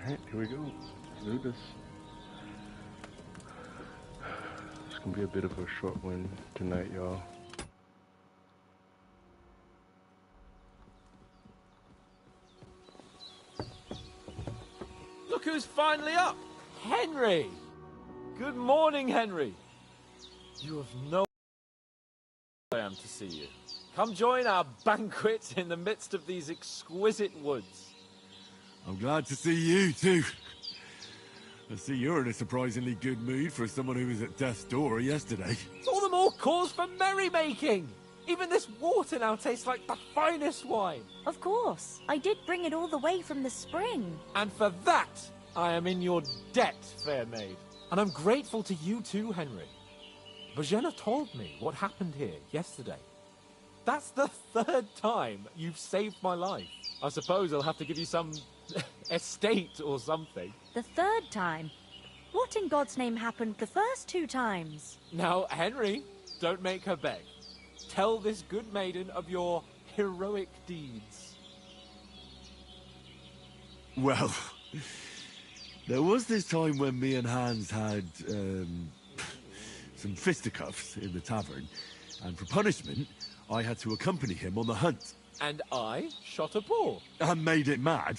Alright, here we go. Let's do this. It's gonna be a bit of a short one tonight, y'all. Look who's finally up! Henry! Good morning, Henry. You have no I am to see you. Come join our banquet in the midst of these exquisite woods. I'm glad to see you, too. I see you're in a surprisingly good mood for someone who was at death's door yesterday. It's all the more cause for merrymaking! Even this water now tastes like the finest wine. Of course. I did bring it all the way from the spring. And for that, I am in your debt, fair maid. And I'm grateful to you too, Henry. Bojena told me what happened here yesterday. That's the third time you've saved my life. I suppose I'll have to give you some estate or something. The third time? What in God's name happened the first 2 times? Now, Henry, don't make her beg. Tell this good maiden of your heroic deeds. Well, there was this time when me and Hans had, some fisticuffs in the tavern, and for punishment, I had to accompany him on the hunt. And I shot a boar. And made it mad.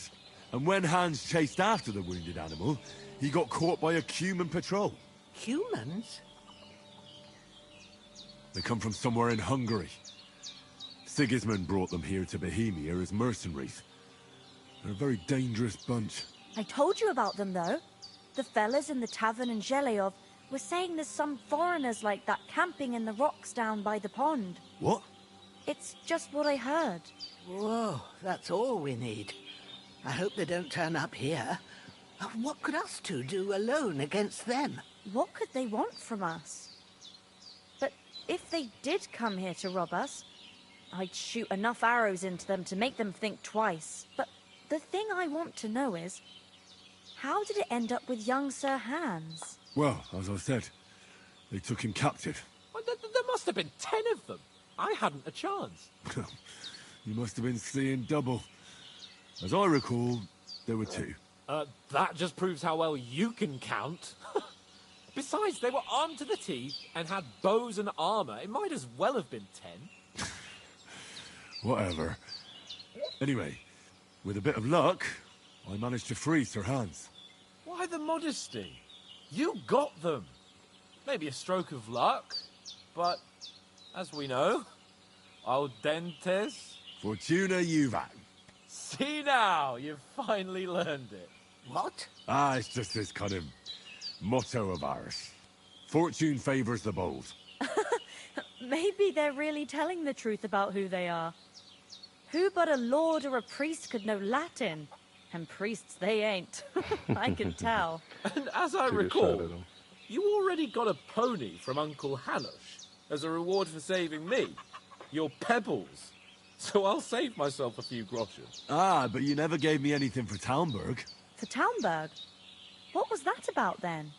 And when Hans chased after the wounded animal, he got caught by a human patrol. Humans? They come from somewhere in Hungary. Sigismund brought them here to Bohemia as mercenaries. They're a very dangerous bunch. I told you about them, though. The fellas in the tavern in Zheleyov were saying there's some foreigners like that camping in the rocks down by the pond. What? It's just what I heard. Whoa, that's all we need. I hope they don't turn up here. What could us two do alone against them? What could they want from us? But if they did come here to rob us, I'd shoot enough arrows into them to make them think twice. But the thing I want to know is, how did it end up with young Sir Hans? Well, as I said, they took him captive. Well, there must have been 10 of them. I hadn't a chance. You must have been seeing double. As I recall, there were 2. That just proves how well you can count. Besides, they were armed to the teeth and had bows and armor. It might as well have been 10. Whatever. Anyway, with a bit of luck, I managed to free Sir Hans. Why the modesty? You got them. Maybe a stroke of luck, but as we know, al dentes. Fortuna juvat. See now, you've finally learned it. What? It's just this kind of motto of ours. Fortune favors the bold. Maybe they're really telling the truth about who they are. Who but a lord or a priest could know Latin? And priests they ain't. I can tell. And as I recall, you already got a pony from Uncle Hanosh as a reward for saving me. Your pebbles. So I'll save myself a few groschen. But you never gave me anything for Talmberg. For Talmberg? What was that about then?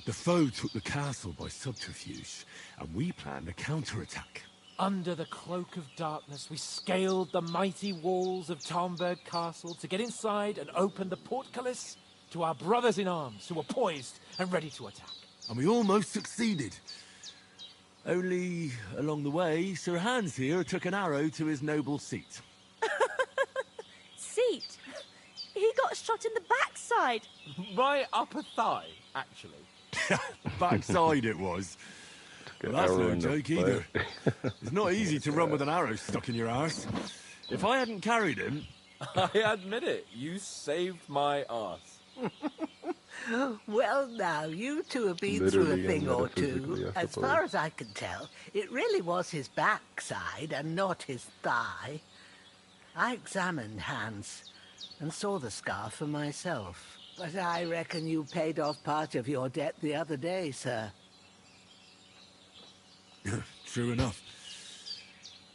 The foe took the castle by subterfuge, and we planned a counterattack. Under the cloak of darkness, we scaled the mighty walls of Talmberg Castle to get inside and open the portcullis to our brothers in arms who were poised and ready to attack. And we almost succeeded. Only, along the way, Sir Hans here took an arrow to his noble seat. Seat? He got shot in the backside. My upper thigh, actually. Backside it was. Well, that's no joke either. It's not easy to run with an arrow stuck in your arse. If I hadn't carried him... I admit it, you saved my arse. Well, now, you two have been through a thing or two. As far as I can tell, it really was his backside and not his thigh. I examined Hans and saw the scar for myself. But I reckon you paid off part of your debt the other day, sir. True enough.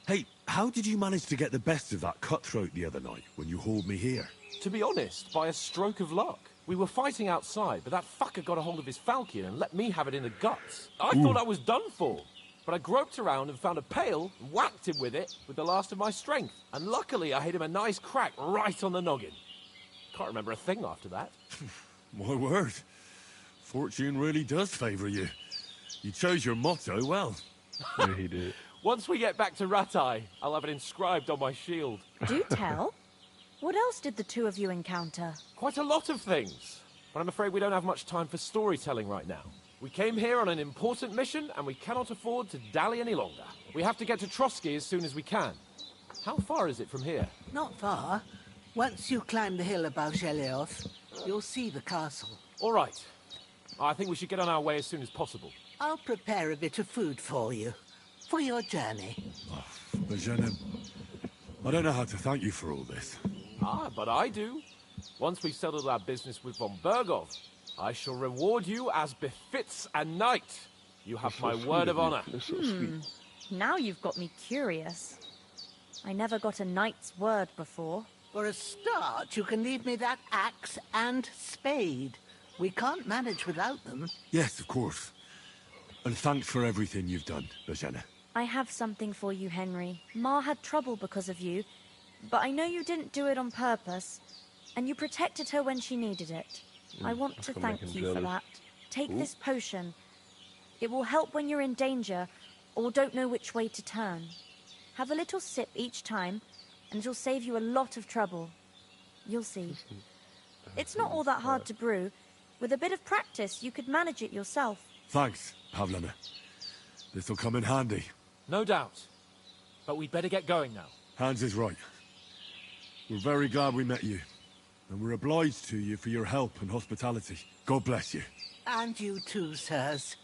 Hey, how did you manage to get the best of that cutthroat the other night when you hauled me here? To be honest, by a stroke of luck. We were fighting outside, but that fucker got a hold of his falchion and let me have it in the guts. I thought I was done for. But I groped around and found a pail and whacked him with it with the last of my strength. And luckily I hit him a nice crack right on the noggin. Can't remember a thing after that. My word. Fortune really does favour you. You chose your motto well. Yeah, he did. Once we get back to Ratai, I'll have it inscribed on my shield. Do tell. What else did the two of you encounter? Quite a lot of things. But I'm afraid we don't have much time for storytelling right now. We came here on an important mission, and we cannot afford to dally any longer. We have to get to Trotsky as soon as we can. How far is it from here? Not far. Once you climb the hill above Zhelioth, you'll see the castle. All right. I think we should get on our way as soon as possible. I'll prepare a bit of food for you, for your journey. Oh, Bozhena, I don't know how to thank you for all this. Ah, but I do. Once we've settled our business with von Bergov, I shall reward you as befits a knight. You have my word of honor. That's so sweet. Now you've got me curious. I never got a knight's word before. For a start, you can leave me that axe and spade. We can't manage without them. Yes, of course. And thanks for everything you've done, Bozhena. I have something for you, Henry. Ma had trouble because of you, but I know you didn't do it on purpose, and you protected her when she needed it. I want to gonna make thank him you for jealous. that. Take this potion. It will help when you're in danger or don't know which way to turn. Have a little sip each time, and it'll save you a lot of trouble. You'll see. It's not all that hard to brew. With a bit of practice, you could manage it yourself. Thanks, Pavlena. This'll come in handy. No doubt. But we'd better get going now. Hans is right. We're very glad we met you. And we're obliged to you for your help and hospitality. God bless you. And you too, sirs.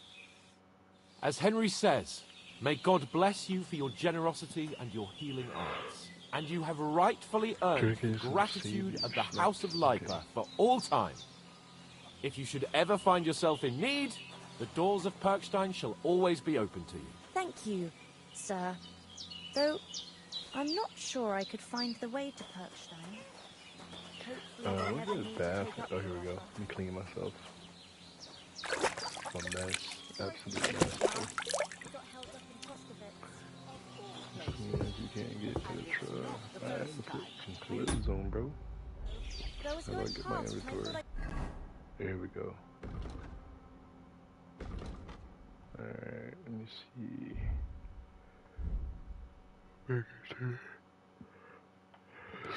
As Henry says, may God bless you for your generosity and your healing arts. And you have rightfully earned Drinking some gratitude seeds, of the like, House of Lyca for all time. If you should ever find yourself in need, the doors of Perkstein shall always be open to you. Thank you, sir. Though, I'm not sure I could find the way to Perkstein. Hopefully I never What's need this to bath? take up Oh, here we go. Let me clean myself. My mess. Absolute mess. got held up in Koskovitz. Means you can't get to the truck. Alright, let's put some clothes on, bro. Though I was How do I going get my past, I inventory? thought There we go. Alright, let me see.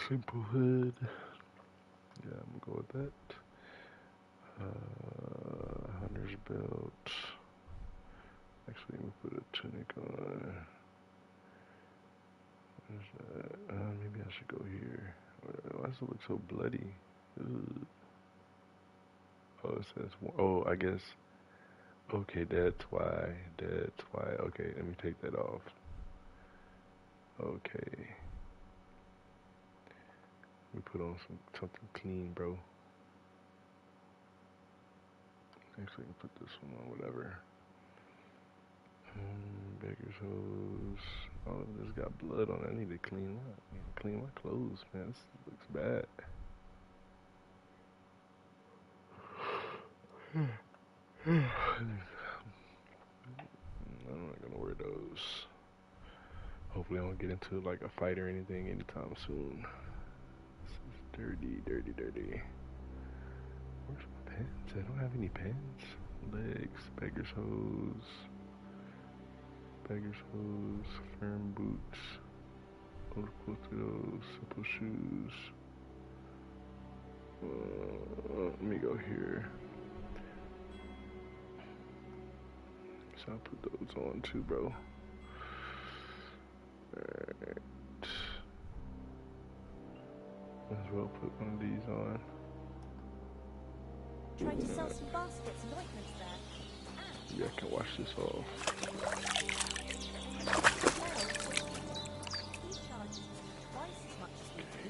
Simple hood. Yeah, I'm gonna go with that. Hunter's belt. Actually, let me put a tunic on. What is that? Maybe I should go here. Why does it look so bloody? Ugh. Oh, it says, oh, I guess. Okay, that's why. That's why. Okay, let me take that off. Okay. Let me put on something clean, bro. Actually, I can put this one on, whatever. Beggar's hose. All of this got blood on it. I need to clean my clothes, man. This looks bad. I'm not gonna wear those. Hopefully I don't get into like a fight or anything anytime soon. This is dirty, dirty, dirty. Where's my pants? I don't have any pants. Legs, beggar's hose. Beggar's hose, firm boots. Old those, simple shoes. Let me go here. So I'll put those on too, bro. Alright. Might as well put one of these on. Tried to sell some baskets and ointments there. Maybe I can wash this off. He charges twice as much as we do.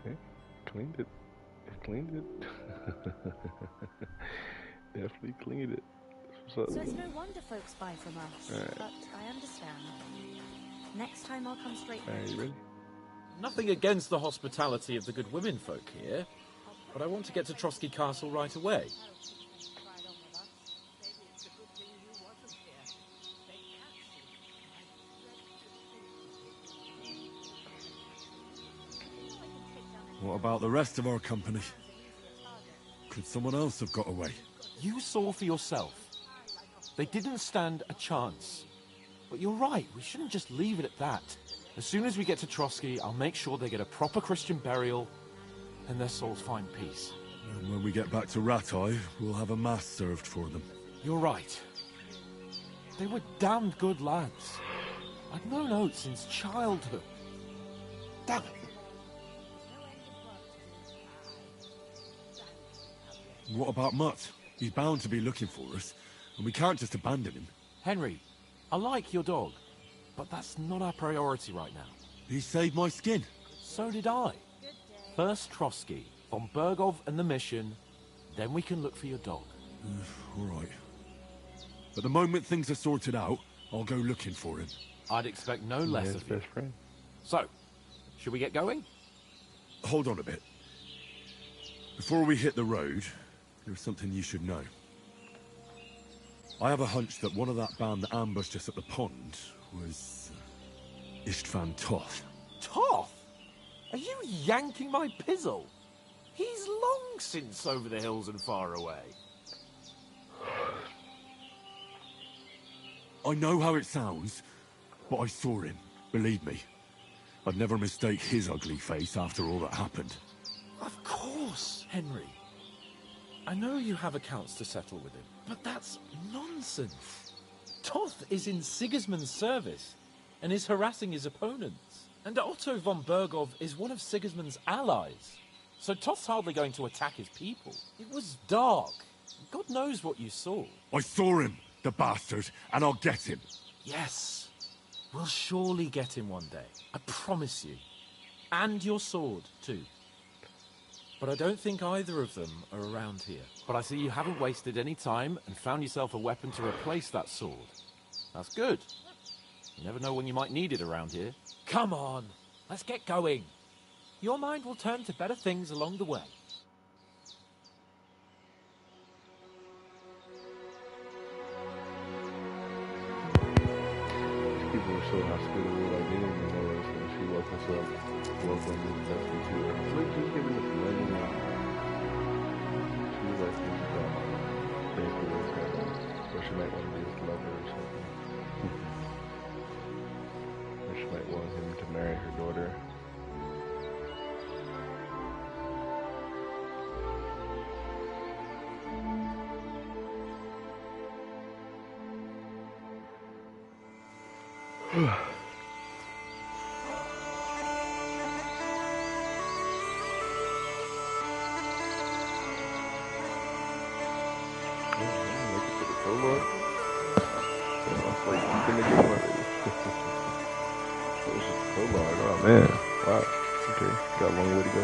Okay, cleaned it. It cleaned it. Definitely cleaned it. What's So up? it's no wonder folks buy from us. Alright. But I understand. Next time I'll come straight Alright, home. you ready? Nothing against the hospitality of the good women folk here, but I want to get to Trotsky Castle right away. What about the rest of our company? Could someone else have got away? You saw for yourself. They didn't stand a chance. But you're right, we shouldn't just leave it at that. As soon as we get to Trotsky, I'll make sure they get a proper Christian burial and their souls find peace. And when we get back to Rattay, we'll have a mass served for them. You're right. They were damned good lads. I've known Oates since childhood. Damn it. What about Mutt? He's bound to be looking for us, and we can't just abandon him. Henry, I like your dog, but that's not our priority right now. He saved my skin. So did I. First Trotsky, von Bergov and the mission, then we can look for your dog. All right. But the moment things are sorted out, I'll go looking for him. I'd expect no less of you. Best friend. So, should we get going? Hold on a bit. Before we hit the road, there's something you should know. I have a hunch that one of that band that ambushed us at the pond was Istvan Toth. Toth? Are you yanking my pizzle? He's long since over the hills and far away. I know how it sounds, but I saw him, believe me. I'd never mistake his ugly face after all that happened. Of course, Henry. I know you have accounts to settle with him, but that's nonsense. Toth is in Sigismund's service and is harassing his opponents. And Otto von Bergov is one of Sigismund's allies. So Toth's hardly going to attack his people. It was dark. God knows what you saw. I saw him, the bastard, and I'll get him. Yes. We'll surely get him one day. I promise you. And your sword, too. But I don't think either of them are around here. But I see you haven't wasted any time and found yourself a weapon to replace that sword. That's good. You never know when you might need it around here. Come on, let's get going. Your mind will turn to better things along the way. People were so hospitable, like they didn't even know us, and she wasn't so welcome and stuff to her. Like, just giving us money. She was like, this is basically what's going on. Or she might want to be his lover or something. Or she might want him to marry her daughter. Oh man, wow. Okay, got a long way to go.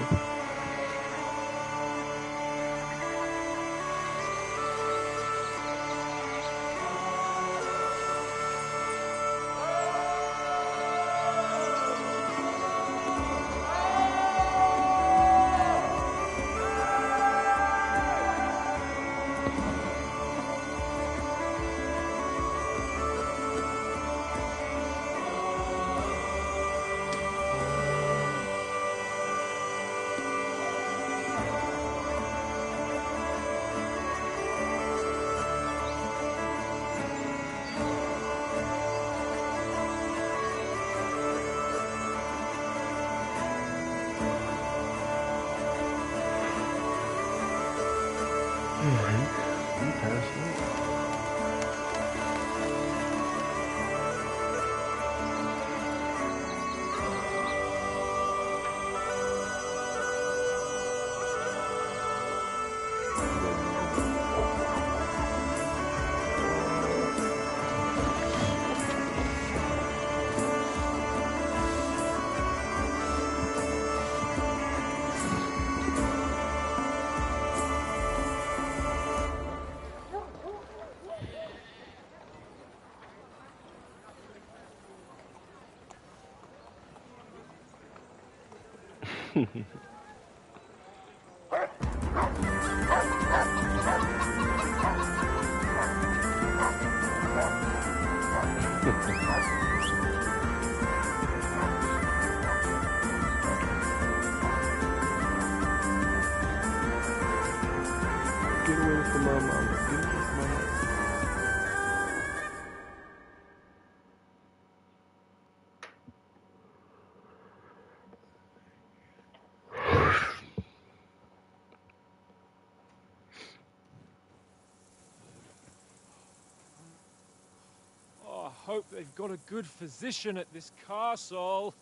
hope they've got a good physician at this castle.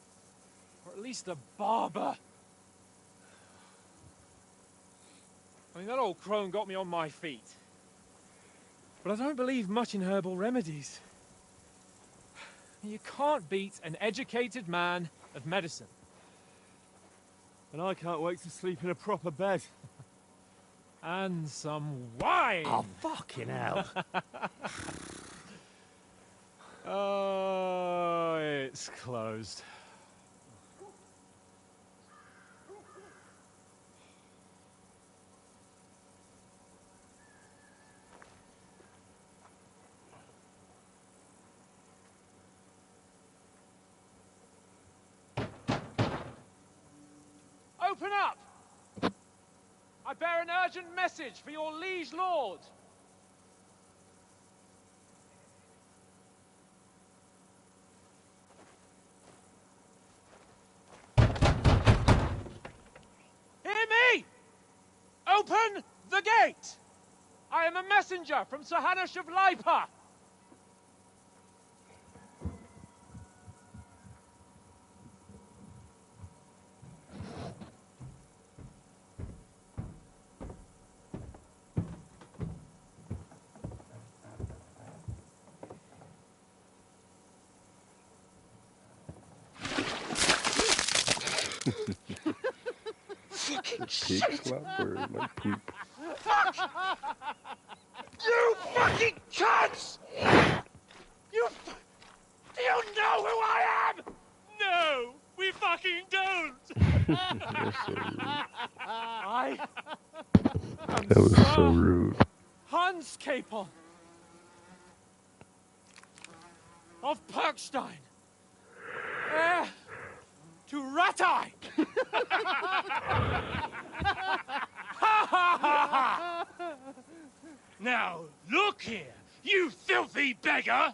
Or at least a barber. I mean, that old crone got me on my feet. But I don't believe much in herbal remedies. You can't beat an educated man of medicine. And I can't wait to sleep in a proper bed. And some wine! Oh, fucking hell. Oh, it's closed. Open up! I bear an urgent message for your liege lord. Hear me! Open the gate! I am a messenger from Sir Hanush of Lipa. Pig slap bird, my poop. You fucking cunts! Do you know who I am? No, we fucking don't. That's so rude. I am That was so Sir rude. Hans Capon of Perkstein, heir to Ratai. Now, look here, you filthy beggar!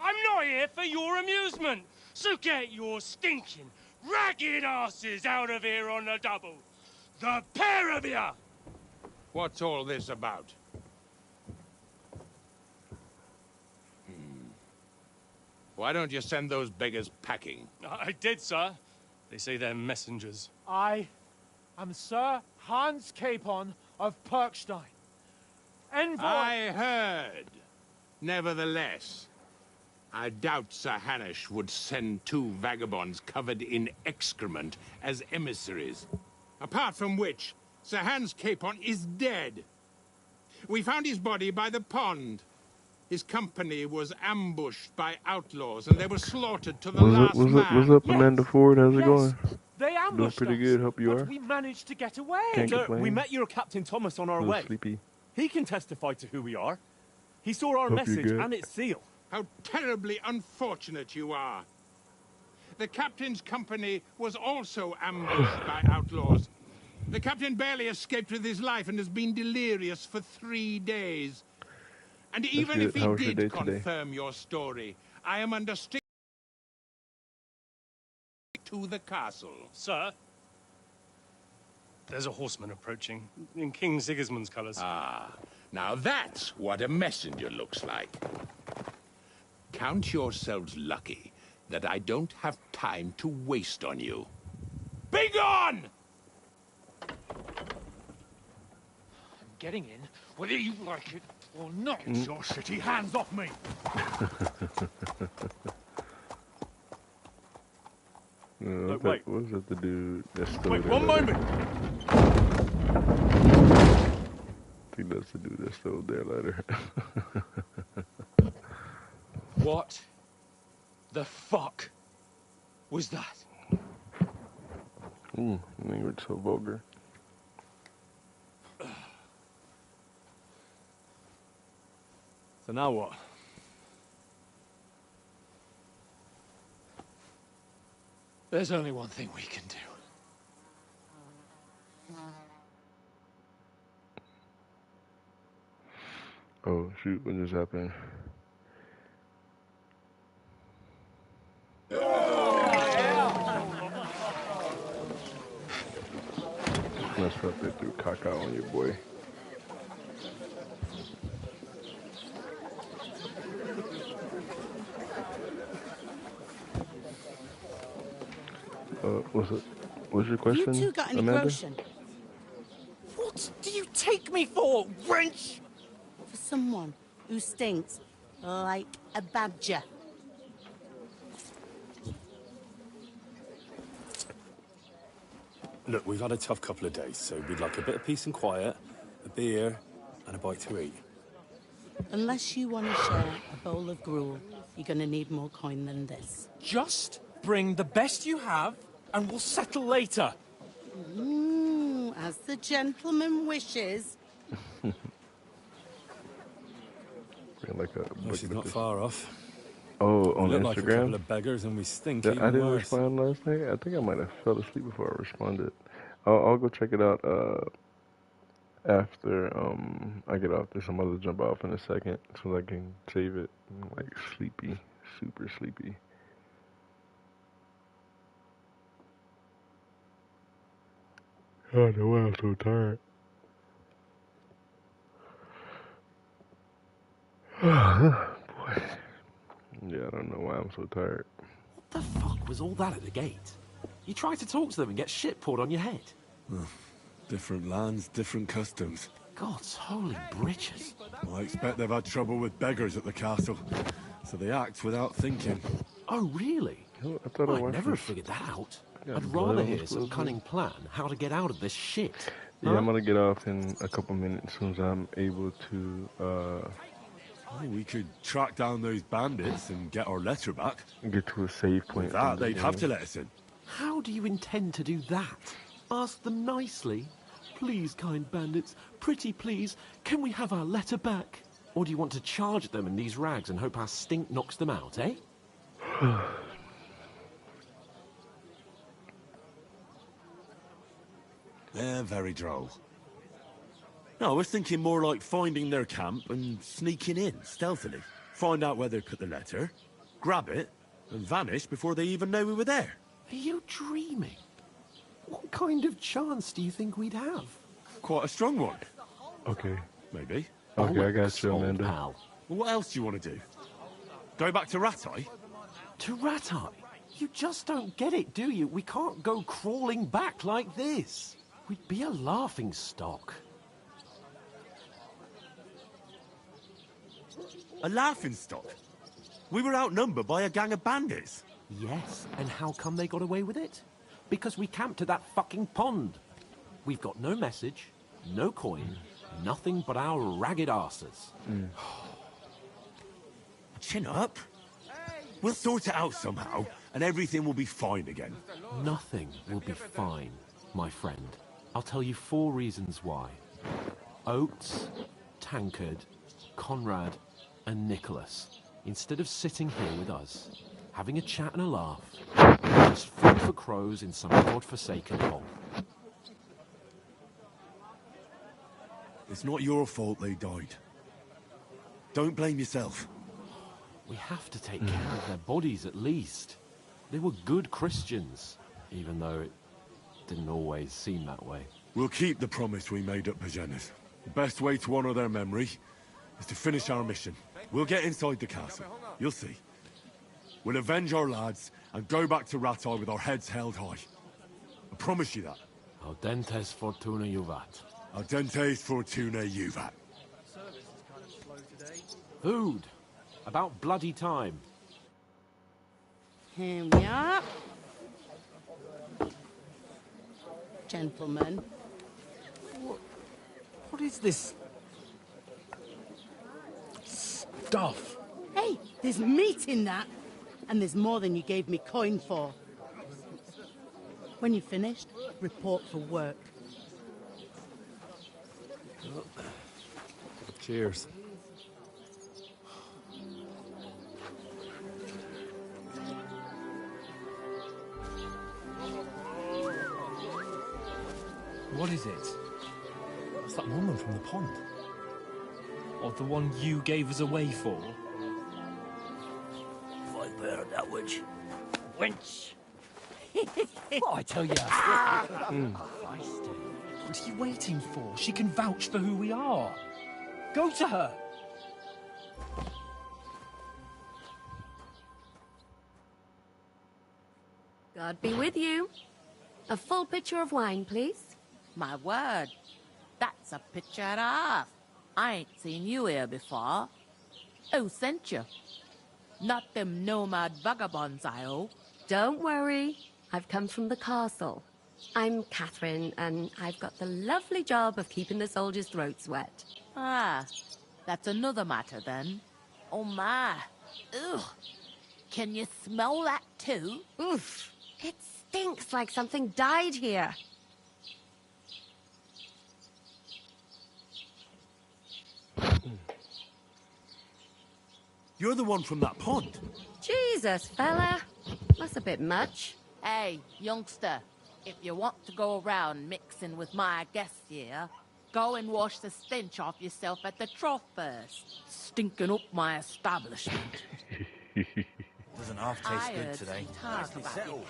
I'm not here for your amusement, so get your stinking, ragged asses out of here on the double. The pair of you! What's all this about? Why don't you send those beggars packing? I did, sir. They say they're messengers. I am Sir Hans Capon of Perkstein. Envoy... I heard. Nevertheless, I doubt Sir Hanush would send two vagabonds covered in excrement as emissaries. Apart from which, Sir Hans Capon is dead. We found his body by the pond. His company was ambushed by outlaws, and they were slaughtered to the last man. What's up, Amanda Ford? How's it going? They Doing ambushed pretty us, good. Hope you but are. we managed to get away. Can't Sir, complain. we met your Captain Thomas on our A little way. sleepy. He can testify to who we are. He saw our Hope you're message good. and its seal. How terribly unfortunate you are. The captain's company was also ambushed by outlaws. The captain barely escaped with his life and has been delirious for 3 days. And even good. if he How was your did day today? confirm your story, I am under strict to the castle. Sir, there's a horseman approaching, in King Sigismund's colours. Ah, now that's what a messenger looks like. Count yourselves lucky that I don't have time to waste on you. Be gone! I'm getting in, whether you like it or not. Your shitty hands off me! Look, wait. What was that the dude that stole Wait, that one letter? moment! I think that's the dude that stole their letter. What the fuck was that? Ooh, I think we're so vulgar. So now what? There's only one thing we can do. Oh, shoot, what just happened? Messed up, they threw caca on your boy. What's your You question, two got any Amanda? groschen? What do you take me for, wench? For someone who stinks like a badger. Look, we've had a tough couple of days, so we'd like a bit of peace and quiet, a beer, and a bite to eat. Unless you want to share a bowl of gruel, you're going to need more coin than this. Just bring the best you have, and we'll settle later. As the gentleman wishes. She's not far off. Oh, on we look like a couple Instagram? of beggars, and we stink Yeah, even I didn't worse. respond last night. I think I might have fell asleep before I responded. I'll go check it out after I get off this. I'm about to jump off in a second so I can save it. I'm like sleepy, super sleepy. I don't know why I'm so tired. Boy. Yeah, I don't know why I'm so tired. What the fuck was all that at the gate? You tried to talk to them and get shit poured on your head. Different lands, different customs. God's holy britches. I expect they've had trouble with beggars at the castle, so they act without thinking. Oh, really? I thought I'd never have figured that out. I'd rather hear some cunning plan how to get out of this shit. Yeah, I'm gonna get off in a couple minutes as soon as I'm able to, we could track down those bandits and get our letter back. Get to a save point. With that, they'd have to let us in. How do you intend to do that? Ask them nicely. Please, kind bandits, pretty please, can we have our letter back? Or do you want to charge at them in these rags and hope our stink knocks them out, eh? They're very droll. No, I was thinking more like finding their camp and sneaking in, stealthily. Find out where they put the letter, grab it, and vanish before they even know we were there. Are you dreaming? What kind of chance do you think we'd have? Quite a strong one. Okay. Maybe. Okay, I got you, Amanda. Pal. Well, what else do you want to do? Go back to Ratai? To Ratai? You just don't get it, do you? We can't go crawling back like this. We'd be a laughing stock. A laughingstock? We were outnumbered by a gang of bandits. Yes, and how come they got away with it? Because we camped at that fucking pond. We've got no message, no coin, nothing but our ragged arses. Chin up. We'll sort it out somehow, and everything will be fine again. Nothing will be fine, my friend. I'll tell you 4 reasons why. Oates, Tankard, Conrad, and Nicholas, instead of sitting here with us, having a chat and a laugh, just food for crows in some godforsaken hole. It's not your fault they died. Don't blame yourself. We have to take care of their bodies at least. They were good Christians, even though it didn't always seem that way. We'll keep the promise we made at Pagenas. The best way to honor their memory is to finish our mission. We'll get inside the castle. You'll see. We'll avenge our lads and go back to Ratai with our heads held high. I promise you that. Audentes fortuna juvat. Audentes fortuna juvat. Food. About bloody time. Here we are. Gentlemen. What is this stuff? Hey, there's meat in that. And there's more than you gave me coin for. When you're finished, report for work. Cheers. What is it? It's that woman from the pond. Or the one you gave us away for? If I bear that witch. Wench! What I tell you? What are you waiting for? She can vouch for who we are. Go to her. God be with you. A full pitcher of wine, please. My word. That's a picture and a half. I ain't seen you here before. Who sent you? Not them nomad vagabonds, I hope. Don't worry. I've come from the castle. I'm Catherine, and I've got the lovely job of keeping the soldiers' throats wet. Ah, that's another matter then. Oh my. Ugh. Can you smell that too? Oof. It stinks like something died here. You're the one from that pond. Jesus, fella. That's a bit much. Hey, youngster. If you want to go around mixing with my guests here, go and wash the stench off yourself at the trough first. Stinking up my establishment. Doesn't half taste good today. Nicely settled.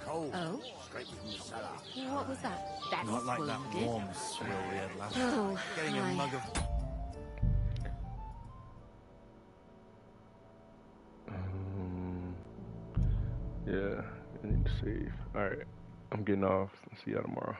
Cold. Oh? Straight from the cellar. What was that? That's Not like that wounded. warm swill we had last Oh, night. Getting a hi. mug of... Yeah, I need to save. Alright, I'm getting off. See y'all tomorrow.